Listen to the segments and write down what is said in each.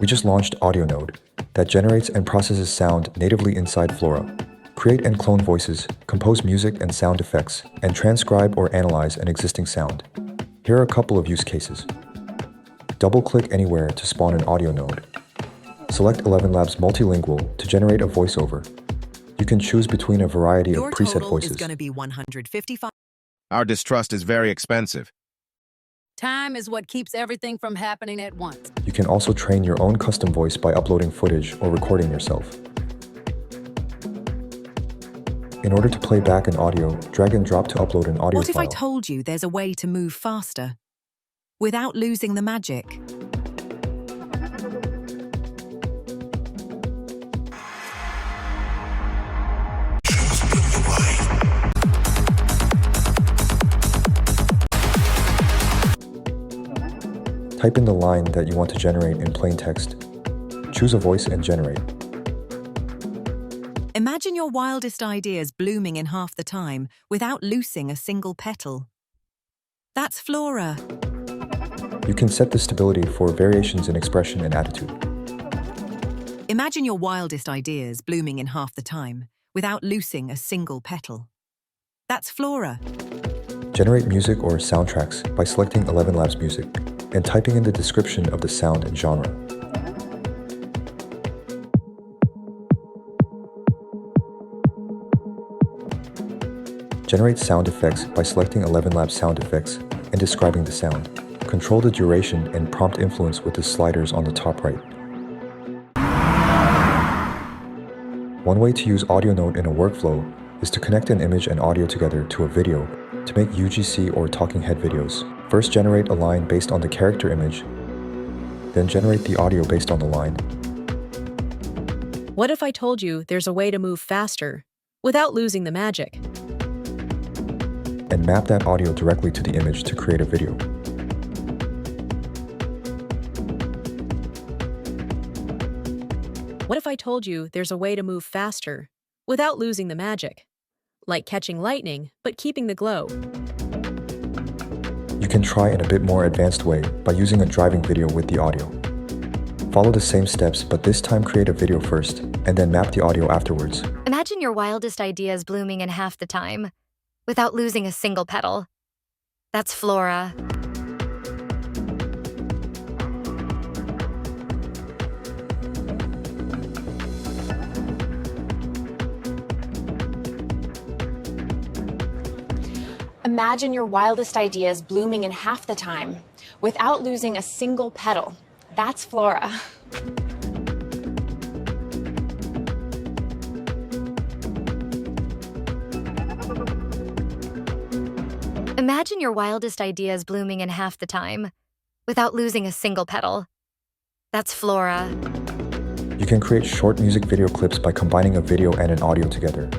We just launched Audio Node that generates and processes sound natively inside FLORA. Create and clone voices, compose music and sound effects, and transcribe or analyze an existing sound. Here are a couple of use cases. Double-click anywhere to spawn an audio node. Select ElevenLabs Multilingual to generate a voiceover. You can choose between a variety of preset Your total voices. is going to be 155. Our distrust is very expensive. Time is what keeps everything from happening at once. You can also train your own custom voice by uploading footage or recording yourself. In order to play back an audio, drag and drop to upload an audio What if file. I told you there's a way to move faster without losing the magic? Type in the line that you want to generate in plain text. Choose a voice and generate. Imagine your wildest ideas blooming in half the time without losing a single petal. That's FLORA. You can set the stability for variations in expression and attitude. Imagine your wildest ideas blooming in half the time without losing a single petal. That's FLORA. Generate music or soundtracks by selecting ElevenLabs Music and typing in the description of the sound and genre. Generate sound effects by selecting ElevenLabs Sound Effects and describing the sound. Control the duration and prompt influence with the sliders on the top right. One way to use Audio Node in a workflow is to connect an image and audio together to a video to make UGC or talking head videos. First, generate a line based on the character image, then generate the audio based on the line. What if I told you there's a way to move faster without losing the magic? And map that audio directly to the image to create a video. What if I told you there's a way to move faster without losing the magic? Like catching lightning, but keeping the glow. You can try in a bit more advanced way by using a driving video with the audio. Follow the same steps, but this time create a video first, and then map the audio afterwards. Imagine your wildest ideas blooming in half the time, without losing a single petal. That's FLORA. Imagine your wildest ideas blooming in half the time, without losing a single petal. That's FLORA. Imagine your wildest ideas blooming in half the time, without losing a single petal. That's FLORA. You can create short music video clips by combining a video and an audio together.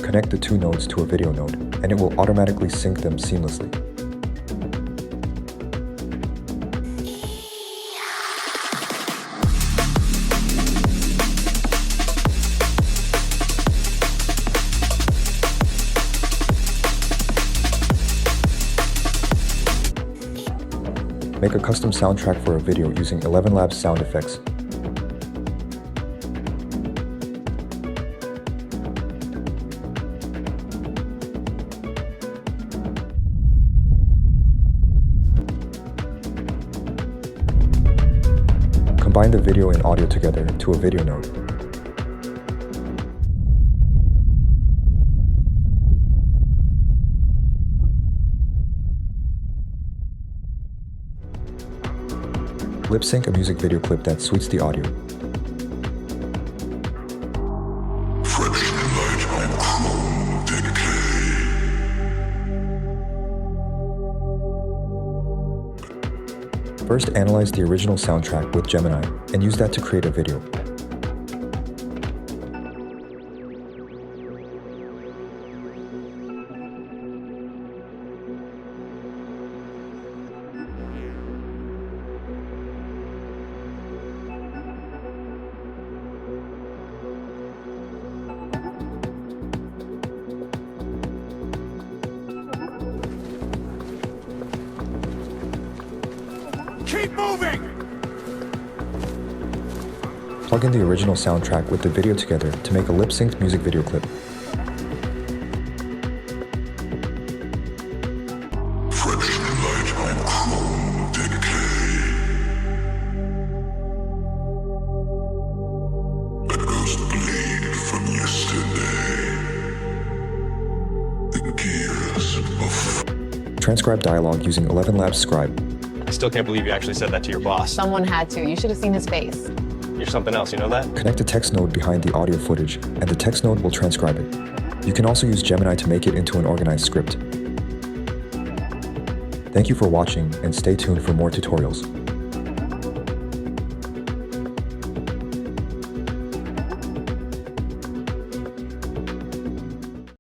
Connect the two nodes to a video node, and it will automatically sync them seamlessly. Make a custom soundtrack for a video using ElevenLabs Sound Effects. Combine the video and audio together to a video node. Lip sync a music video clip that suits the audio. First, analyze the original soundtrack with Gemini and use that to create a video. Keep moving! Plug in the original soundtrack with the video together to make a lip-synced music video clip. Transcribe dialogue using 11 Labs Scribe. I still can't believe you actually said that to your boss. Someone had to. You should have seen his face. You're something else, you know that? Connect the text node behind the audio footage, and the text node will transcribe it. You can also use Gemini to make it into an organized script. Thank you for watching, and stay tuned for more tutorials.